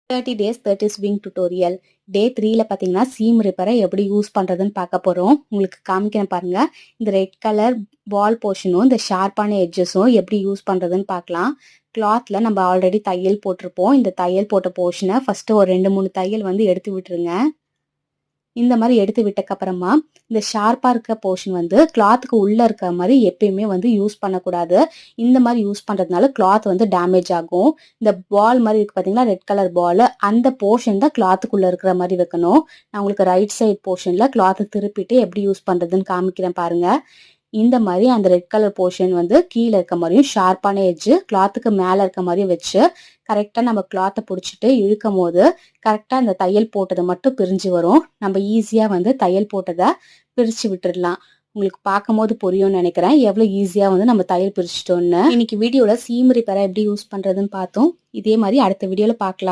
30 days 30 swing tutorial டே 3ல பார்த்தீங்கன்னா seam ரிப்பரை எப்படி use பண்ணுறதுன்னு பார்க்க போகிறோம். உங்களுக்கு காமிக்கிறேன் பாருங்க. இந்த ரெட் கலர் வால் போர்ஷனும் இந்த ஷார்ப்பான எட்ஜஸும் எப்படி யூஸ் பண்ணுறதுன்னு பார்க்கலாம். கிளாத்தில் நம்ம ஆல்ரெடி தையல் போட்டிருப்போம். இந்த தையல் போட்ட போர்ஷனை ஃபஸ்ட்டு ஒரு 2-3 தையல் வந்து எடுத்து விட்டுருங்க. இந்த மாதிரி எடுத்து விட்டக்கப்புறமா இந்த ஷார்ப்பாக இருக்க போர்ஷன் வந்து கிளாத்துக்கு உள்ளே இருக்க மாதிரி எப்பயுமே வந்து யூஸ் பண்ணக்கூடாது. இந்த மாதிரி யூஸ் பண்ணுறதுனால கிளாத் வந்து டேமேஜ் ஆகும். இந்த பால் மாதிரி இருக்குது பார்த்தீங்களா, ரெட் கலர் பால், அந்த போர்ஷன் தான் கிளாத்துக்குள்ளே இருக்கிற மாதிரி வைக்கணும். நான் உங்களுக்கு ரைட் சைட் போர்ஷனில் கிளாத்தை திருப்பிட்டு எப்படி யூஸ் பண்ணுறதுன்னு காமிக்கிறேன் பாருங்கள். இந்த மாதிரி அந்த ரெட் கலர் போர்ஷன் வந்து கீழே இருக்க மாதிரியும் ஷார்ப்பான எட்ஜு கிளாத்துக்கு மேலே இருக்க மாதிரியும் வச்சு கரெக்டாக நம்ம கிளாத்தை பிடிச்சிட்டு இழுக்கும் போது கரெக்டாக அந்த தையல் போட்டதை மட்டும் பிரிஞ்சு வரும். நம்ம ஈஸியாக வந்து தையல் போட்டதை பிரித்து விட்டுடலாம். உங்களுக்கு பார்க்கும் போது புரியும்னு நினைக்கிறேன் எவ்வளோ ஈஸியாக வந்து நம்ம தையல் பிரிச்சிட்டோன்னு. இன்னைக்கு வீடியோவில் சீம் ரிப்பரை எப்படி யூஸ் பண்ணுறதுன்னு பார்த்தோம். இதே மாதிரி அடுத்த வீடியோவில் பார்க்கலாம்.